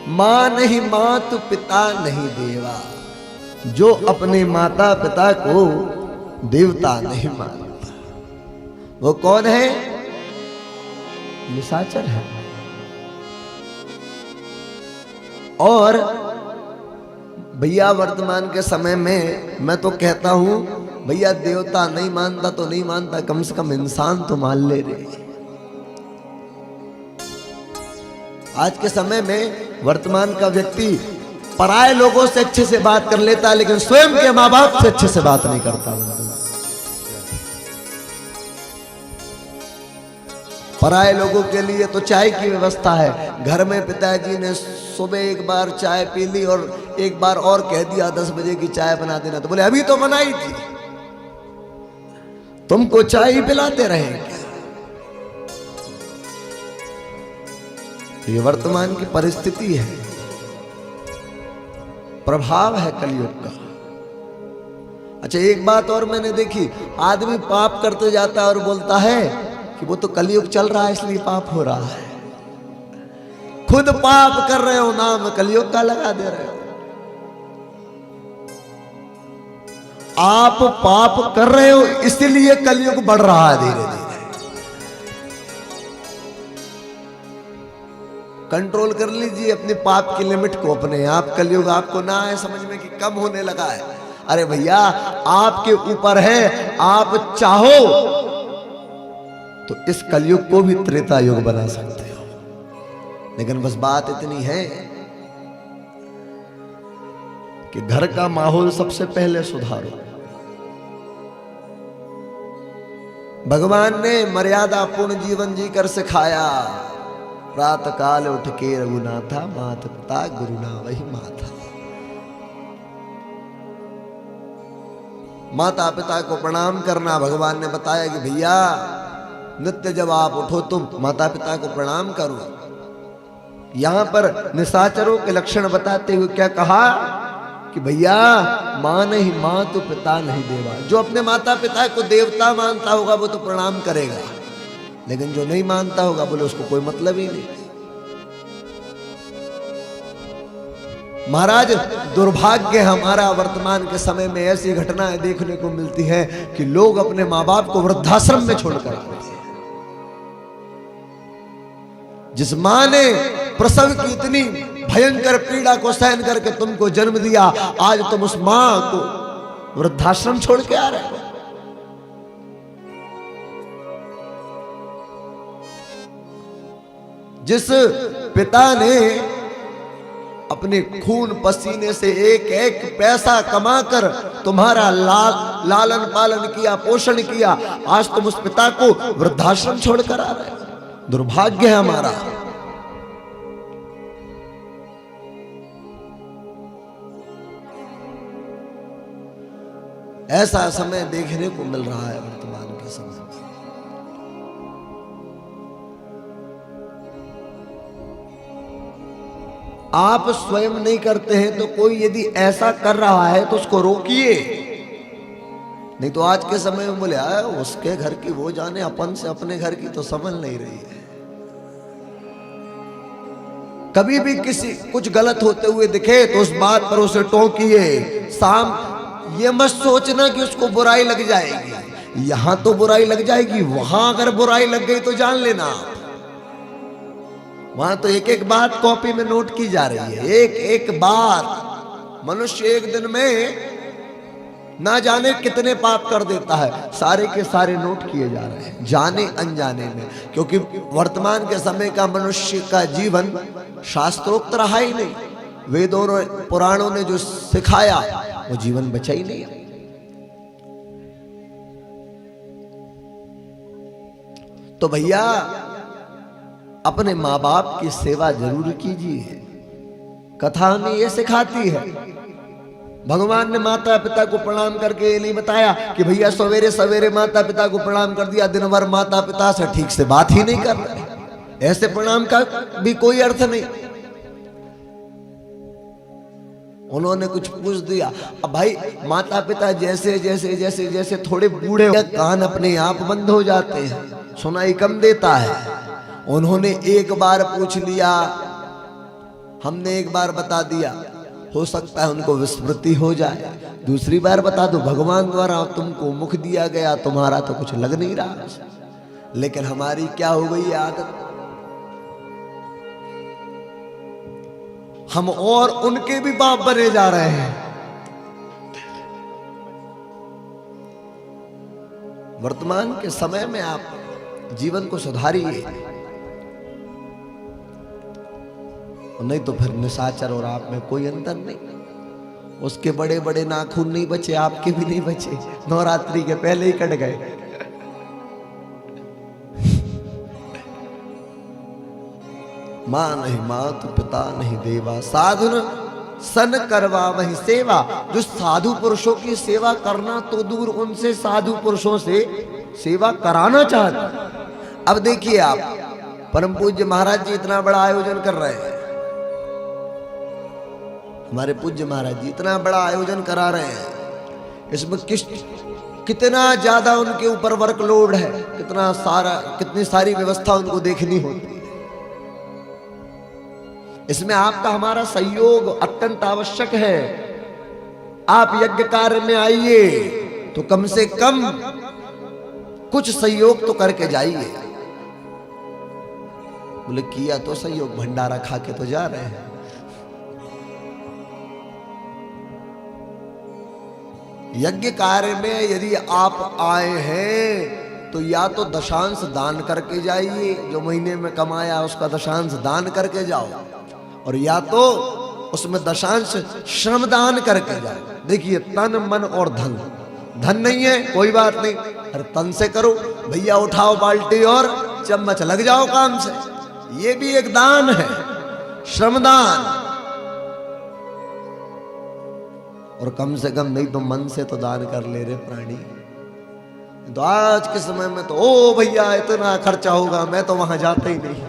मां नहीं मात पिता नहीं देवा, जो अपने माता पिता को देवता नहीं मानता वो कौन है? निशाचर है। और भैया वर्तमान के समय में मैं तो कहता हूं, भैया देवता नहीं मानता तो नहीं मानता, कम से कम इंसान तो मान ले रहे। आज के समय में वर्तमान का व्यक्ति पराये लोगों से अच्छे से बात कर लेता है, लेकिन स्वयं के माँ बाप से अच्छे से बात नहीं करता। पराये लोगों के लिए तो चाय की व्यवस्था है। घर में पिताजी ने सुबह एक बार चाय पी ली और एक बार और कह दिया 10 बजे की चाय बना देना, तो बोले अभी तो बनाई थी, तुमको चाय ही पिलाते रहे क्या? ये वर्तमान की परिस्थिति है, प्रभाव है कलयुग का। अच्छा, एक बात और मैंने देखी, आदमी पाप करते जाता है और बोलता है कि वो तो कलयुग चल रहा है इसलिए पाप हो रहा है। खुद पाप कर रहे हो, नाम कलयुग का लगा दे रहे हो। आप पाप कर रहे हो इसलिए कलयुग बढ़ रहा है धीरे धीरे। कंट्रोल कर लीजिए अपने पाप की लिमिट को अपने आप, कलयुग आपको ना आए समझ में कि कम होने लगा है। अरे भैया आपके ऊपर है, आप चाहो तो इस कलयुग को भी त्रेता युग बना सकते हो। लेकिन बस बात इतनी है कि घर का माहौल सबसे पहले सुधारो। भगवान ने मर्यादा पूर्ण जीवन जीकर सिखाया, प्रातः काल उठ के रघुनाथा, माता पिता गुरुना वही माथा। माता पिता को प्रणाम करना भगवान ने बताया कि भैया नित्य जब आप उठो तुम माता पिता को प्रणाम करो। यहां पर निशाचरों के लक्षण बताते हुए क्या कहा कि भैया मां नहीं मां तो पिता नहीं देवा। जो अपने माता पिता को देवता मानता होगा वो तो प्रणाम करेगा, लेकिन जो नहीं मानता होगा बोले उसको कोई मतलब ही नहीं। महाराज दुर्भाग्य हमारा वर्तमान के समय में ऐसी घटनाएं देखने को मिलती हैं कि लोग अपने माँ बाप को वृद्धाश्रम में छोड़कर आते हैं। जिस मां ने प्रसव की इतनी भयंकर पीड़ा को सहन करके तुमको जन्म दिया, आज तुम उस मां को वृद्धाश्रम छोड़ के आ रहे हो। जिस पिता ने अपने खून पसीने से एक एक पैसा कमाकर तुम्हारा लालन पालन किया, पोषण किया, आज तुम उस पिता को वृद्धाश्रम छोड़कर आ रहे हो। दुर्भाग्य है हमारा। ऐसा समय देखने को मिल रहा है वर्तमान के समय में। आप स्वयं नहीं करते हैं तो कोई यदि ऐसा कर रहा है तो उसको रोकिए, नहीं तो आज के समय में बोले उसके घर की वो जाने, अपन से अपने घर की तो समझ नहीं रही है। कभी भी किसी कुछ गलत होते हुए दिखे तो उस बात पर उसे टोकिए। ये मत सोचना कि उसको बुराई लग जाएगी, यहां तो बुराई लग जाएगी, वहां अगर बुराई लग गई तो जान लेना वहां तो एक एक बात कॉपी में नोट की जा रही है। एक एक बात मनुष्य एक दिन में ना जाने कितने पाप कर देता है, सारे के सारे नोट किए जा रहे हैं जाने अनजाने में। क्योंकि वर्तमान के समय का मनुष्य का जीवन शास्त्रोक्त रहा ही नहीं। वेदों और पुराणों ने जो सिखाया वो जीवन बचा ही नहीं। तो भैया अपने माँ बाप की सेवा जरूर कीजिए। कथा हमें ये सिखाती है। भगवान ने माता पिता को प्रणाम करके ये नहीं बताया कि भैया सवेरे सवेरे माता पिता को प्रणाम कर दिया, दिन भर माता पिता से ठीक से बात ही नहीं कर रहे। ऐसे प्रणाम का भी कोई अर्थ नहीं। उन्होंने कुछ पूछ दिया, अब भाई माता पिता जैसे जैसे जैसे जैसे थोड़े बूढ़े कान अपने आप बंद हो जाते हैं, सुनाई कम देता है। उन्होंने एक बार पूछ लिया हमने एक बार बता दिया, हो सकता है उनको विस्मृति हो जाए, दूसरी बार बता दो, भगवान द्वारा तुमको मुख दिया गया, तुम्हारा तो कुछ लग नहीं रहा। लेकिन हमारी क्या हो गई आदत, हम और उनके भी बाप बने जा रहे हैं। वर्तमान के समय में आप जीवन को सुधारिए, नहीं तो फिर निशाचर और आप में कोई अंतर नहीं। उसके बड़े बड़े नाखून नहीं बचे, आपके भी नहीं बचे, नवरात्रि के पहले ही कट गए। मां नहीं मात पिता नहीं देवा, साधुन सन करवा वही सेवा। जो साधु पुरुषों की सेवा करना तो दूर, उनसे साधु पुरुषों से सेवा कराना चाहते। अब देखिए आप, परम पूज्य महाराज जी इतना बड़ा आयोजन कर रहे हैं, हमारे पूज्य महाराज जी इतना बड़ा आयोजन करा रहे हैं, इसमें कितना ज्यादा उनके ऊपर वर्कलोड है, कितनी सारी व्यवस्था उनको देखनी होती है। इसमें आपका हमारा सहयोग अत्यंत आवश्यक है। आप यज्ञ कार्य में आइए तो कम से कम कुछ सहयोग तो करके जाइए। बोले किया तो सहयोग, भंडारा खा के तो जा रहे हैं। यज्ञ कार्य में यदि आप आए हैं तो या तो दशांश दान करके जाइए, जो महीने में कमाया उसका दशांश दान करके जाओ, और या तो उसमें दशांश श्रमदान करके जाओ। देखिए तन मन और धन, धन नहीं है कोई बात नहीं, अरे तन से करो भैया, उठाओ बाल्टी और चम्मच, लग जाओ काम से, ये भी एक दान है, श्रमदान। और कम से कम नहीं तो मन से तो दान कर ले रे प्राणी। तो आज के समय में तो ओ भैया इतना खर्चा होगा, मैं तो वहां जाता ही नहीं।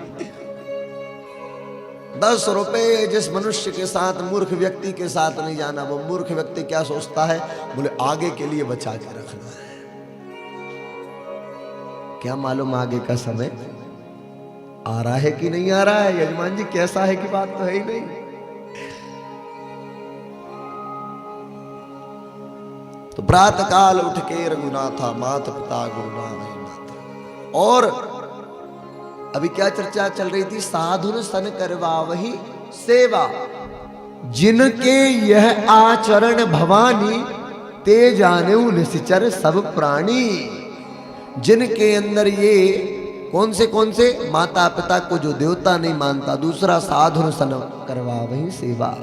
10 रुपए जिस मनुष्य के साथ, मूर्ख व्यक्ति के साथ नहीं जाना। वो मूर्ख व्यक्ति क्या सोचता है, बोले आगे के लिए बचा के रखना है। क्या मालूम आगे का समय आ रहा है कि नहीं आ रहा है, यजमान जी कैसा है कि बात तो है ही नहीं। तो प्रातः काल उठ के रघुनाथा, माता पिता गुरुनाथ। और अभी क्या चर्चा चल रही थी, साधुन सन करवा वही सेवा, जिनके यह आचरण भवानी, ते जाने निश्चर सब प्राणी। जिनके अंदर ये कौन से माता पिता को जो देवता नहीं मानता, दूसरा साधुन सन करवा वही सेवा।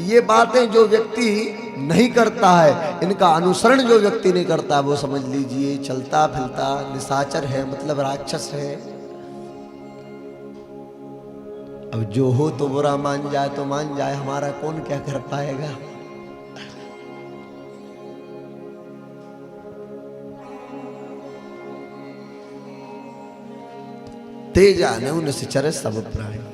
ये बातें जो व्यक्ति नहीं करता है, इनका अनुसरण जो व्यक्ति नहीं करता, वो समझ लीजिए चलता फिरता निशाचर है, मतलब राक्षस है। अब जो हो तो बुरा मान जाए तो मान जाए, हमारा कौन क्या कर पाएगा। ते जाने निश्चर सब प्राणी।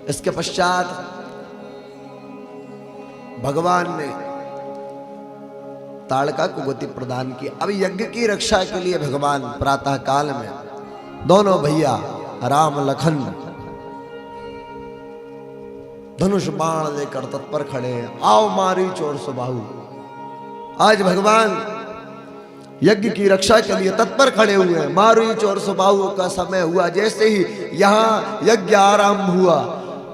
इसके पश्चात भगवान ने ताड़का को गति प्रदान की। अब यज्ञ की रक्षा के लिए भगवान प्रातः काल में दोनों भैया राम लखन धनुष बाण लेकर तत्पर खड़े हैं। आओ मारीच और सुबाहु। आज भगवान यज्ञ की रक्षा के लिए तत्पर खड़े हुए हैं। मारीच और सुबाहु का समय हुआ, जैसे ही यहां यज्ञ आरंभ हुआ,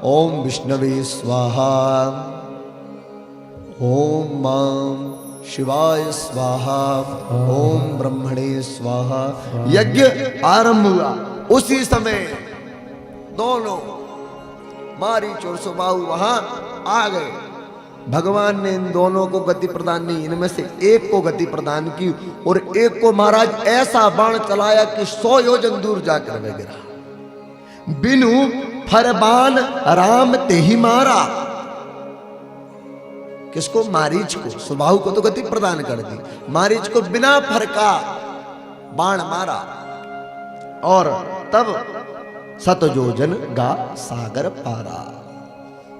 ओम विष्णवे स्वाहा, ओम मां शिवाय स्वाहा, ओम ब्रह्मणे स्वाहा। यज्ञ आरंभ हुआ। उसी समय दोनों मारीच और सुबाहु वहां आ गए। भगवान ने इन दोनों को गति प्रदान नहीं, इनमें से एक को गति प्रदान की, और एक को महाराज ऐसा बाण चलाया कि 100 योजन दूर जाकर वह गिरा। बिनु फरबान राम ते ही मारा। किसको? मारीच को। सुबाहु को तो गति प्रदान कर दी, मारीच को बिना फर का बाण मारा। और तब सतजोजन गा सागर पारा।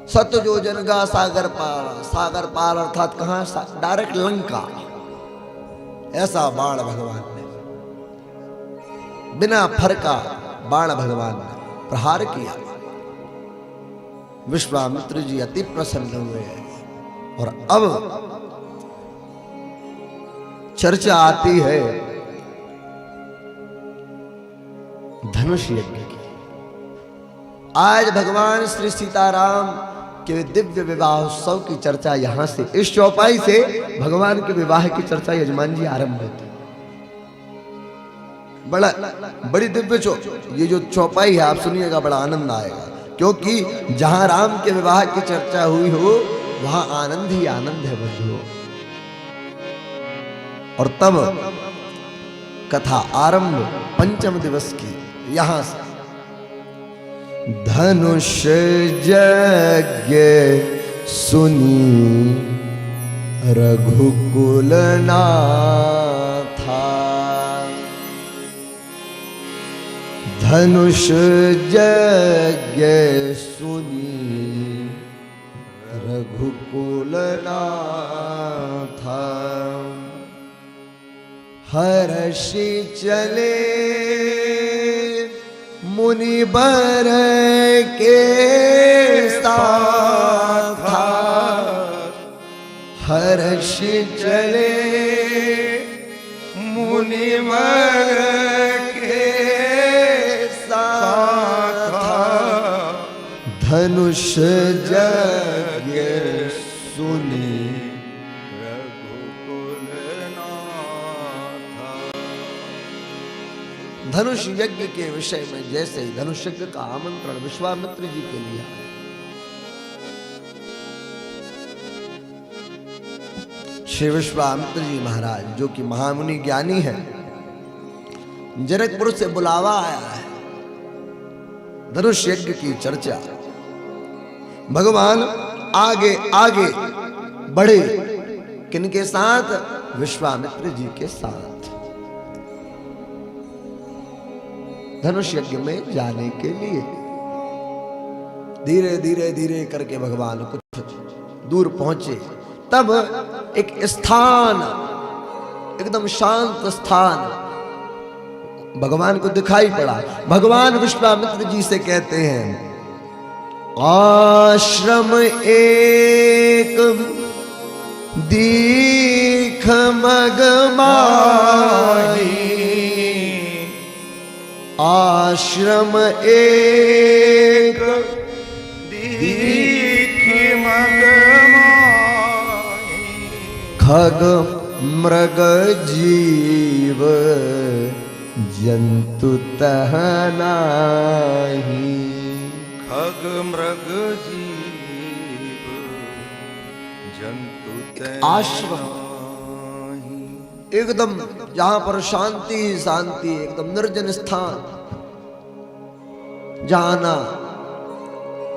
सतजोजन गा सागर पारा। सागर पार अर्थात कहां? डायरेक्ट लंका। ऐसा बाण भगवान ने बिना फर का बाण भगवान ने प्रहार किया। विश्वामित्र जी अति प्रसन्न हुए और अब चर्चा आती है धनुष यज्ञ की। आज भगवान श्री सीताराम के दिव्य विवाह उत्सव की चर्चा यहां से, इस चौपाई से भगवान के विवाह की चर्चा यजमान जी आरंभ होती। बड़ी दिव्य ये जो चौपाई है आप सुनिएगा, बड़ा आनंद आएगा, क्योंकि जहां राम के विवाह की चर्चा हुई हो वहां आनंद ही आनंद है बंधुओं। और तब कथा आरंभ पंचम दिवस की यहां से। धनुष यज्ञ सुनी रघुकुल नाथा, धनुष यज्ञ सुनी रघुकुल नाथा, हर्षि चले मुनिबर के साथ, हर्षि चले मुनिबर के साथ, धनुष यज्ञ सुनी धनुष यज्ञ के विषय में जैसे ही धनुष यज्ञ का आमंत्रण विश्वामित्र जी के लिए आया, श्री विश्वामित्र जी महाराज जो कि महामुनि ज्ञानी है, जनकपुर से बुलावा आया है, धनुष यज्ञ की चर्चा। भगवान आगे आगे बढ़े, किनके साथ? विश्वामित्र जी के साथ धनुष यज्ञ में जाने के लिए। धीरे धीरे धीरे करके भगवान कुछ दूर पहुंचे, तब एक स्थान, एकदम शांत स्थान भगवान को दिखाई पड़ा। भगवान विश्वामित्र जी से कहते हैं, आश्रम एक दीख मगमाई, आश्रम एक दीख मगमाई, खग मृग जीव जंतु तह नाही, खग मृग जीव जंतु तह आश्रम एकदम जहां पर शांति ही शांति, एकदम निर्जन स्थान, जहां ना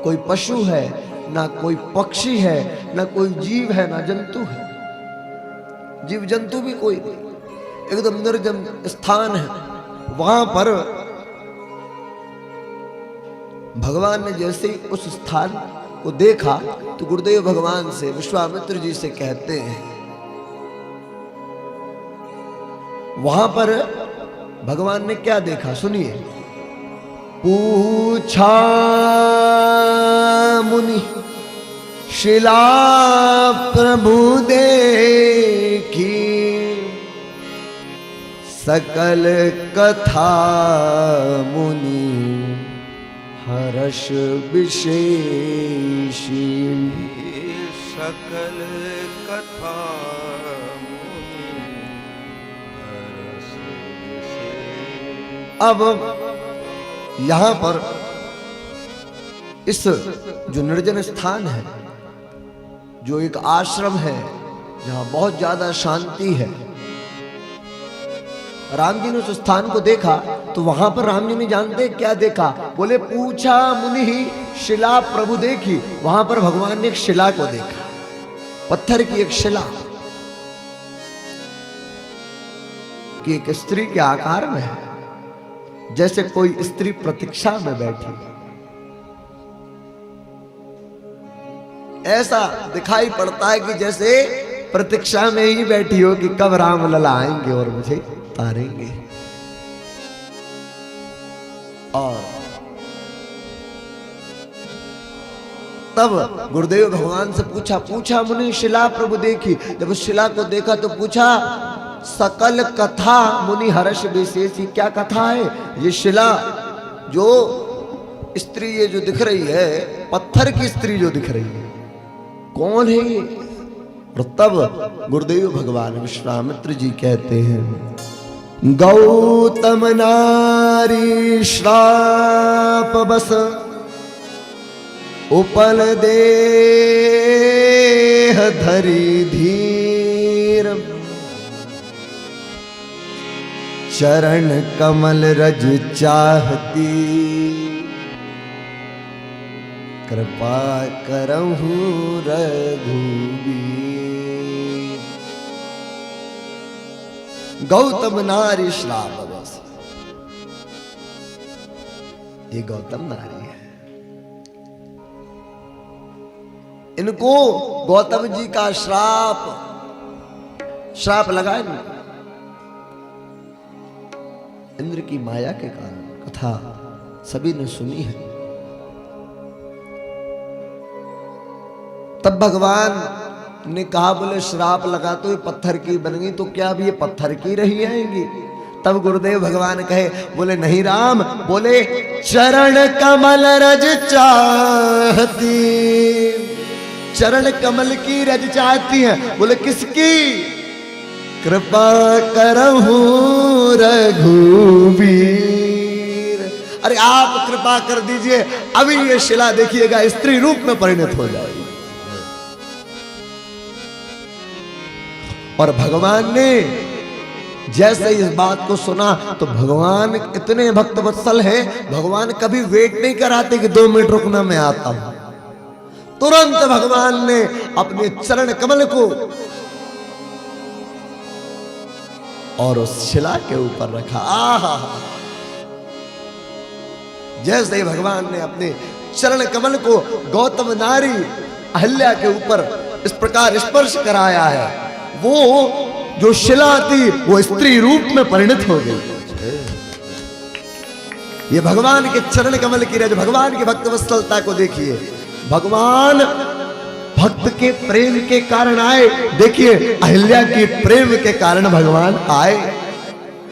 कोई पशु है, ना कोई पक्षी है, ना कोई जीव है, ना जंतु है, जीव जंतु भी कोई नहीं, एकदम निर्जन स्थान है। वहां पर भगवान ने जैसे ही उस स्थान को देखा तो गुरुदेव भगवान से, विश्वामित्र जी से कहते हैं, वहां पर भगवान ने क्या देखा सुनिए। पूछा मुनि शिला प्रभु देखी, सकल कथा मुनि हर्ष विशेषी, सकल कथा अब यहां पर इस जो निर्जन स्थान है, जो एक आश्रम है, जहां बहुत ज्यादा शांति है, राम जी ने उस स्थान को देखा तो वहां पर राम जी ने जानते क्या देखा? बोले पूछा मुनि ही शिला प्रभु देखी। वहां पर भगवान ने एक शिला को देखा, पत्थर की एक शिला कि एक स्त्री के आकार में है, जैसे कोई स्त्री प्रतीक्षा में बैठी, ऐसा दिखाई पड़ता है कि जैसे प्रतीक्षा में ही बैठी हो कि कब राम लला आएंगे और मुझे तारेंगे। और तब गुरुदेव भगवान से पूछा मुनि शिला प्रभु देखी। जब उस शिला को देखा तो पूछा सकल कथा मुनि हर्ष विशेषी, क्या कथा है ये शिला? जो स्त्री ये जो दिख रही है, पत्थर की स्त्री जो दिख रही है, कौन है ये? और तब गुरुदेव भगवान विश्वामित्र जी कहते हैं, गौतम नारी श्राप बस उपल देह धरी धीर, चरण कमल रज चाहती, कृपा करहु रघुवीर। गौतम नारी श्राप बस, ये गौतम नारी है। इनको गौतम जी का श्राप लगा इनको, इंद्र की माया के कारण। कथा सभी ने सुनी है। तब भगवान ने कहा, बोले श्राप लगा तो ये पत्थर की बन गई, तो क्या अब ये पत्थर की रही आएंगी? तब गुरुदेव भगवान कहे, बोले नहीं राम, बोले चरण कमल रज चाहती, चरण कमल की रज चाहती है। बोले किसकी? कृपा करहु रघुवीर, अरे आप कृपा कर दीजिए, अभी ये शिला देखिएगा स्त्री रूप में परिणत हो जाएगी। और भगवान ने जैसे इस बात को सुना तो भगवान इतने भक्तवत्सल है, भगवान कभी वेट नहीं कराते कि 2 मिनट रुकना मैं आता हूं। तुरंत भगवान ने अपने चरण कमल को और उस शिला के ऊपर रखा। आहा, जैसे ही भगवान ने अपने चरण कमल को गौतम नारी अहिल्या के ऊपर इस प्रकार स्पर्श कराया है, वो जो शिला थी वो स्त्री रूप में परिणत हो गई। ये भगवान के चरण कमल की रज, भगवान की भक्तवत्सलता को देखिए। भगवान भक्त के प्रेम के कारण आए। देखिए अहिल्या के प्रेम के कारण भगवान आए,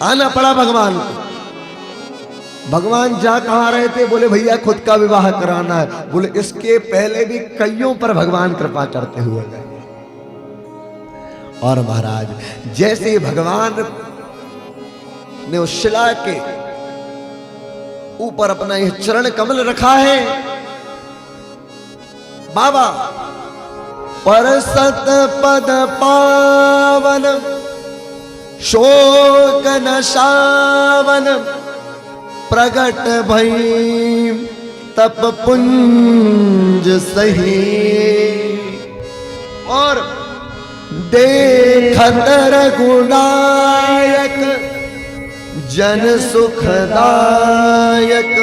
आना पड़ा भगवान को। भगवान जा कहां रहे थे? बोले भैया खुद का विवाह कराना है। बोले इसके पहले भी कईयों पर भगवान कृपा करते हुए गए। और महाराज जैसे भगवान ने उस शिला के ऊपर अपना यह चरण कमल रखा है, बाबा परसत पद पावन शोक नशावन प्रगट भई तप पुंज सही, और देखत रघुनायक जन सुखदायक,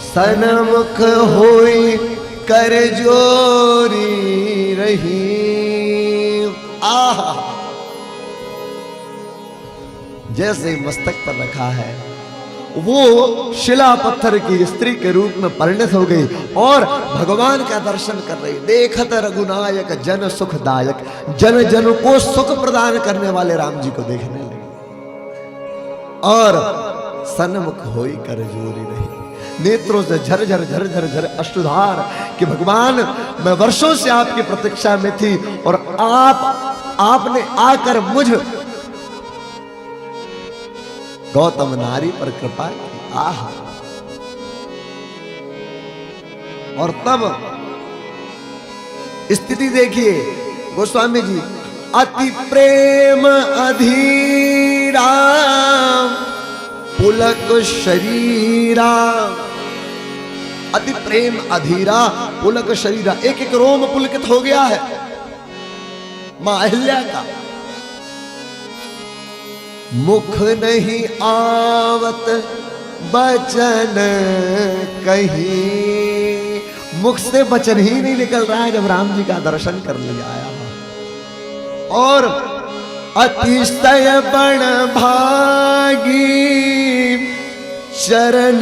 सन्मुख होई कर जोरी रही। आहा, जैसे मस्तक पर रखा है वो शिला पत्थर की स्त्री के रूप में परिणत हो गई और भगवान का दर्शन कर रही। देखत रघुनायक जन सुखदायक, जन जन को सुख प्रदान करने वाले राम जी को देखने लगे और सन्मुख होई कर जोरी रही। नेत्रों से झर झर झर झर झर अश्रुधार कि भगवान मैं वर्षों से आपकी प्रतीक्षा में थी और आपने आकर मुझ गौतम नारी पर कृपा की। आहा, और तब स्थिति देखिए गोस्वामी जी, अति प्रेम अधीरा पुलक शरीरा, अति प्रेम अधीरा पुलक शरीरा, एक एक रोम पुलकित हो गया है मां अहिल्या का। मुख नहीं आवत बचन कहीं, मुख से वचन ही नहीं निकल रहा है जब राम जी का दर्शन कर लिया आया। और अतिशय बण भागी चरण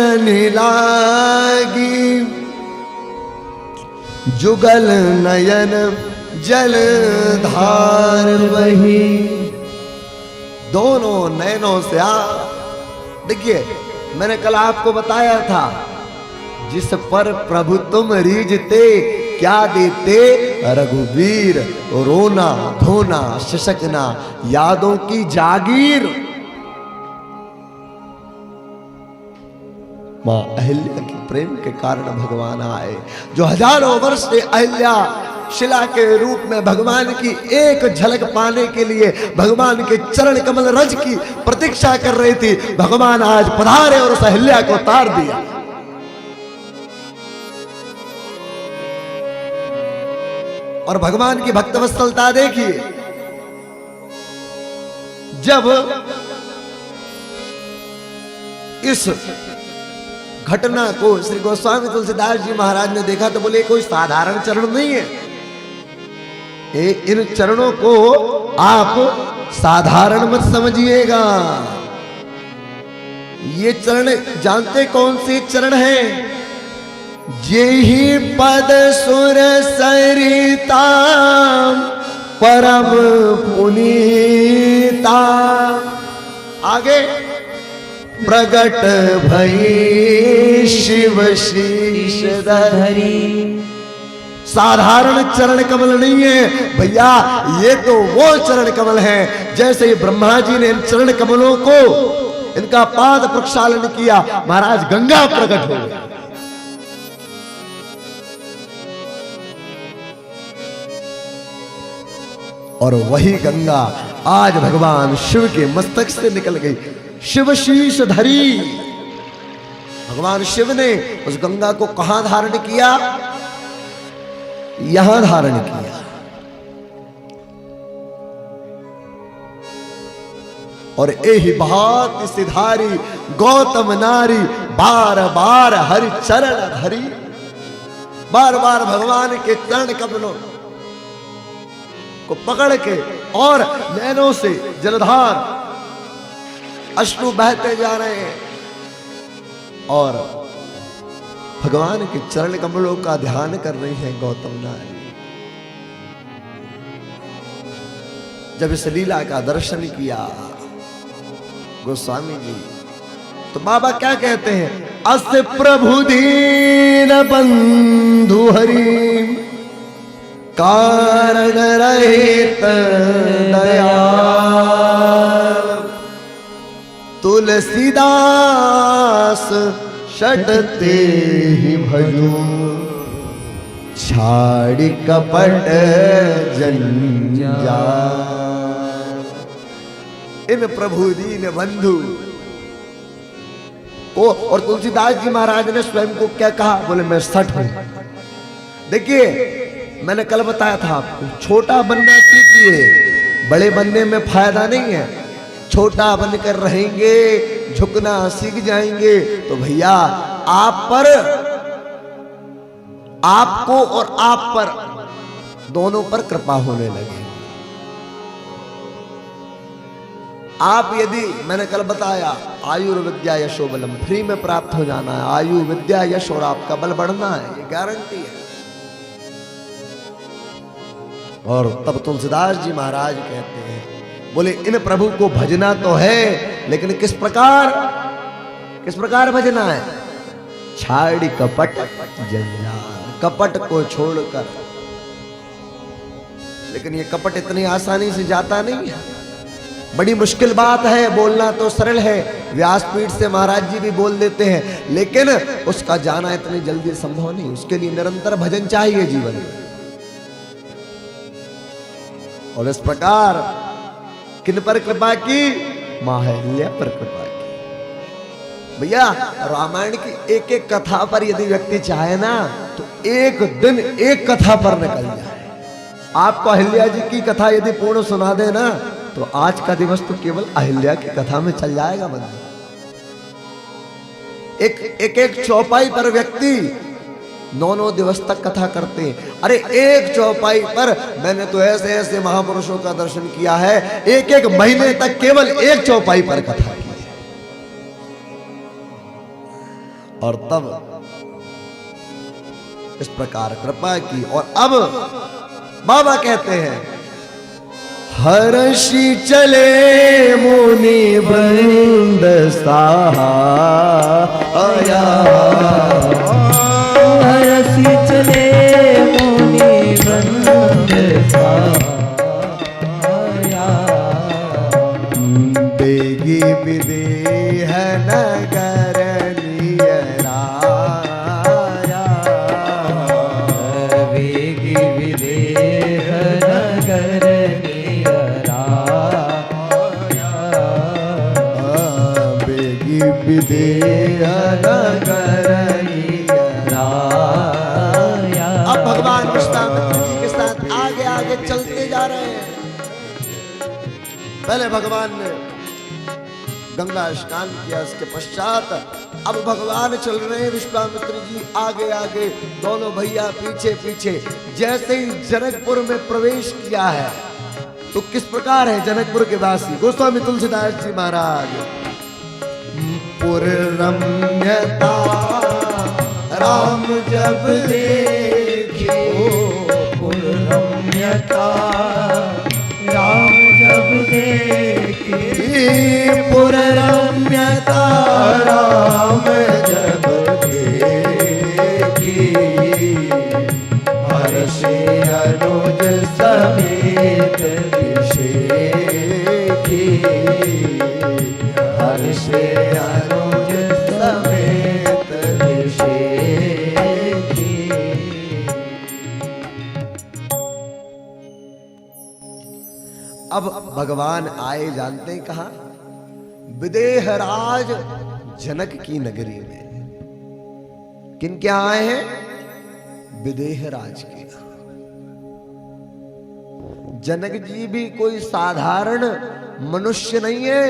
लागी जुगल नयन जल धार वही। दोनों नयनों से देखिए, मैंने कल आपको बताया था, जिस पर प्रभु तुम रीझते क्या देते रघुवीर, रोना धोना शशकना यादों की जागीर। मां अहिल्या के प्रेम के कारण भगवान आए, जो हजारों वर्ष से अहिल्या शिला के रूप में भगवान की एक झलक पाने के लिए भगवान के चरण कमल रज की प्रतीक्षा कर रही थी। भगवान आज पधारे और उस अहिल्या को उतार दिया। और भगवान की भक्तवत्सलता देखिए, जब इस घटना को श्री गोस्वामी तुलसीदास जी महाराज ने देखा तो बोले कोई साधारण चरण नहीं है, इन चरणों को आप साधारण मत समझिएगा। ये चरण जानते कौन से चरण हैं? जेहि पद सुर सरिता परम पुनीता। आगे प्रगट भई शिव शीश धरी। साधारण चरण कमल नहीं है भैया, ये तो वो चरण कमल हैं जैसे ही ब्रह्मा जी ने इन चरण कमलों को इनका पाद प्रक्षालन किया, महाराज गंगा प्रकट हो गई। और वही गंगा आज भगवान शिव के मस्तक से निकल गई। शिव शीश धरी, भगवान शिव ने उस गंगा को कहां धारण किया? यहां धारण किया। और एहि भांति सिधारी गौतम नारी बार बार हरि चरण धरी। बार बार भगवान के चरण कमलों को पकड़ के और नैनों से जलधार अश्रु बहते जा रहे हैं और भगवान के चरण कमलों का ध्यान कर रही है गौतम नारी। जब इस लीला का दर्शन किया गोस्वामी जी तो बाबा क्या कहते हैं? अस प्रभु दीन बंधु हरि कारण रहित दया। तुलसीदास षटते ही भजो छाड़ी कपट जंजाल। इन प्रभु दीन बंधु को और तुलसीदास जी महाराज ने स्वयं को क्या कहा? बोले मैं सठ हूं। देखिए मैंने कल बताया था आपको, छोटा बनना सीखिए, बड़े बनने में फायदा नहीं है। छोटा बनकर रहेंगे, झुकना सीख जाएंगे तो भैया आप पर, आपको और आप पर दोनों पर कृपा होने लगे। आप यदि, मैंने कल बताया, आयुर्विद्या यशो बलम, फ्री में प्राप्त हो जाना है। आयु विद्या यश और आपका बल बढ़ना है, ये गारंटी है। और तब तुलसीदास जी महाराज कहते हैं, बोले इन प्रभु को भजना तो है, लेकिन किस प्रकार, किस प्रकार भजना है? छाड़ी कपट जंजाल, कपट को छोड़कर। लेकिन ये कपट इतनी आसानी से जाता नहीं है, बड़ी मुश्किल बात है। बोलना तो सरल है, व्यासपीठ से महाराज जी भी बोल देते हैं, लेकिन उसका जाना इतनी जल्दी संभव नहीं। उसके लिए निरंतर भजन चाहिए जीवन में। और इस प्रकार किन पर कृपा की? मां अहिल्या पर कृपा की। भैया रामायण की एक एक कथा पर यदि व्यक्ति चाहे ना तो एक दिन एक कथा पर निकल जाए। आपको अहिल्या जी की कथा यदि पूर्ण सुना दे ना तो आज का दिवस तो केवल अहिल्या की कथा में चल जाएगा बंदा। एक चौपाई पर व्यक्ति 9 दिवस तक कथा करते हैं। अरे एक चौपाई पर मैंने तो ऐसे ऐसे महापुरुषों का दर्शन किया है, एक महीने तक केवल एक चौपाई पर कथा की। और तब इस प्रकार कृपा की। और अब बाबा कहते हैं, हर्षि चले मुनि वृंद सहाया, हर्षि चले मुनि वृंद सहाया, बेगी विदेह नगर नियराया, वेगी विदेह नगर नियराया, बेगी विदेह नगर नियराया। अब भगवान विश्वामित्र जी के साथ आगे आगे चलते जा रहे हैं। पहले भगवान ने गंगा स्नान किया, इसके पश्चात अब भगवान चल रहे हैं, विश्वामित्र जी आगे आगे, दोनों भैया पीछे पीछे। जैसे ही जनकपुर में प्रवेश किया है तो किस प्रकार है जनकपुर के वासी गोस्वामी तुलसीदास जी महाराज। पुर रम्यता राम जब देखी, पुर रम्यता राम जब देखी, पुर रम्यता राम जब देखी, हर्षि अनुज समेत विषेखी, हर्षि अनुज समेत विषेखी। अब भगवान आए जानते हैं कहां? विदेहराज जनक की नगरी में। किन क्या आए हैं? विदेहराज के। जनक जी भी कोई साधारण मनुष्य नहीं है,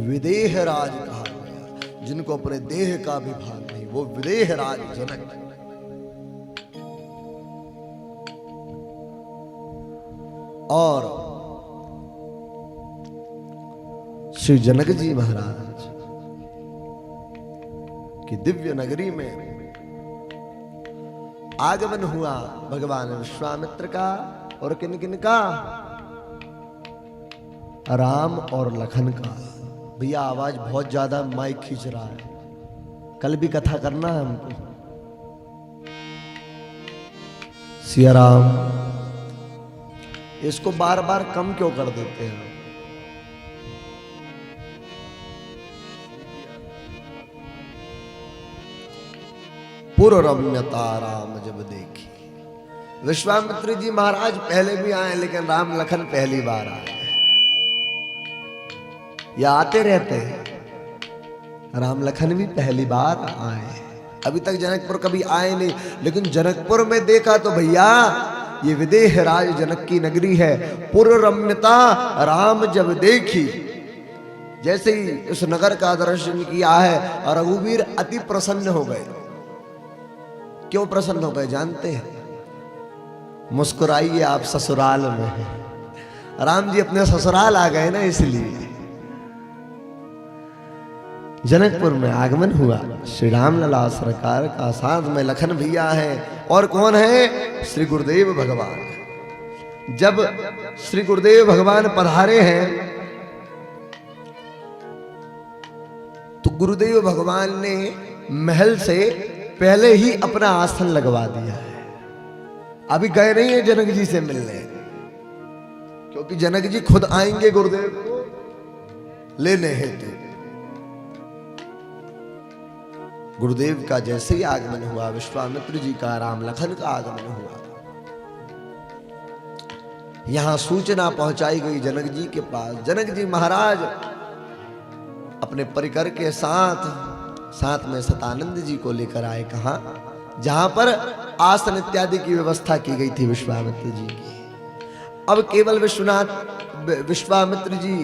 विदेहराज कहा गया, जिनको अपने देह का भी भान नहीं, वो विदेहराज जनक। और श्री जनक जी महाराज की दिव्य नगरी में आगमन हुआ भगवान विश्वामित्र का। और किन किन का? राम और लखन का। भैया आवाज बहुत ज्यादा माइक खींच रहा है, कल भी कथा करना है हमको। सिया राम, इसको बार बार कम क्यों कर देते हैं? पुर रम्यता राम जब देखी। विश्वामित्र जी महाराज पहले भी आए, लेकिन राम लखन पहली बार आए। या आते रहते हैं, राम लखन भी पहली बार आए। अभी तक जनकपुर कभी आए नहीं, लेकिन जनकपुर में देखा तो भैया ये विदेहराज जनक की नगरी है। पुर रम्यता राम जब देखी, जैसे ही इस नगर का दर्शन किया है और रघुवीर अति प्रसन्न हो गए। क्यों प्रसन्न हो गए जानते हैं? मुस्कुराइए आप ससुराल में हैं। राम जी अपने ससुराल आ गए ना, इसलिए जनकपुर में आगमन हुआ श्री राम लला सरकार का। साथ में लखन भैया है, और कौन है? श्री गुरुदेव भगवान। जब श्री गुरुदेव भगवान पधारे हैं तो गुरुदेव भगवान ने महल से पहले ही अपना आसन लगवा दिया है। अभी गए नहीं है जनक जी से मिलने, क्योंकि जनक जी खुद आएंगे गुरुदेव को लेने हेतु। गुरुदेव का जैसे ही आगमन हुआ, विश्वामित्र जी का, राम लखन का आगमन हुआ। यहां सूचना पहुंचाई गई जनक जी के पास। जनक जी महाराज अपने परिकर के साथ में सतानंद जी को लेकर आए। कहा? जहां पर आसन इत्यादि की व्यवस्था की गई थी विश्वामित्र जी की। अब केवल विश्वामित्र जी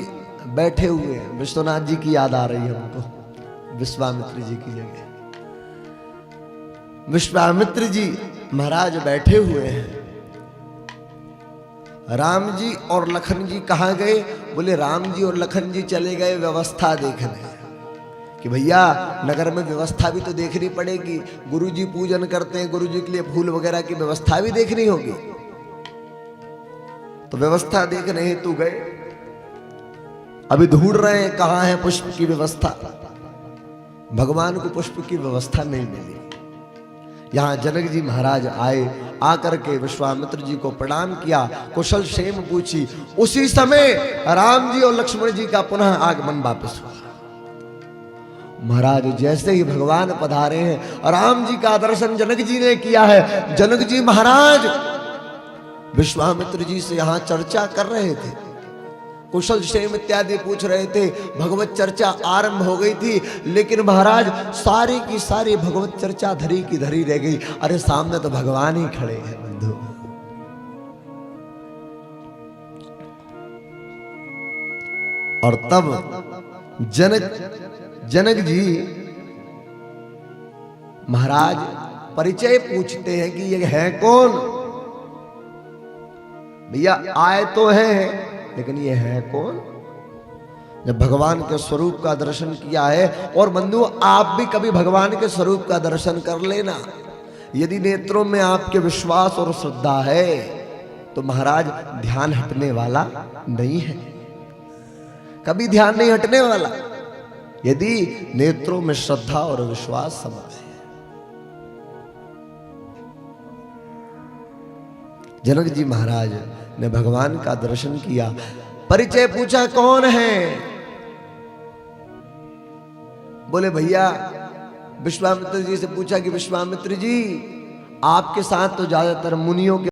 बैठे हुए हैं। विश्वनाथ जी की याद आ रही है हमको, विश्वामित्र जी की जगह विश्वामित्र जी महाराज बैठे हुए हैं। राम जी और लखन जी कहाँ गए? बोले राम जी और लखन जी चले गए व्यवस्था देखने, कि भैया नगर में व्यवस्था भी तो देखनी पड़ेगी, गुरुजी पूजन करते हैं, गुरुजी के लिए फूल वगैरह की व्यवस्था भी देखनी होगी। तो व्यवस्था देखने हेतु गए, अभी ढूंढ रहे हैं कहां है पुष्प की व्यवस्था। भगवान को पुष्प की व्यवस्था नहीं मिली। यहां जनक जी महाराज आए, आकर के विश्वामित्र जी को प्रणाम किया, कुशल क्षेम पूछी। उसी समय राम जी और लक्ष्मण जी का पुनः आगमन वापस हुआ। महाराज जैसे ही भगवान पधारे हैं, राम जी का दर्शन जनक जी ने किया है। जनक जी महाराज विश्वामित्र जी से यहां चर्चा कर रहे थे, कुशल क्षेम इत्यादि पूछ रहे थे, भगवत चर्चा आरंभ हो गई थी। लेकिन महाराज सारी की सारी भगवत चर्चा धरी की धरी रह गई। अरे सामने तो भगवान ही खड़े हैं बंधु। और तब जनक जी महाराज परिचय पूछते हैं कि ये है कौन। भैया आए तो हैं, लेकिन ये है कौन। जब भगवान के स्वरूप का दर्शन किया है, और बंधु आप भी कभी भगवान के स्वरूप का दर्शन कर लेना, यदि नेत्रों में आपके विश्वास और श्रद्धा है तो महाराज ध्यान हटने वाला नहीं है, कभी ध्यान नहीं हटने वाला, यदि नेत्रों में श्रद्धा और विश्वास समाये। जनक जी महाराज ने भगवान का दर्शन किया, परिचय पूछा कौन है। बोले भैया, विश्वामित्र जी से पूछा कि विश्वामित्र जी आपके साथ तो ज्यादातर मुनियों के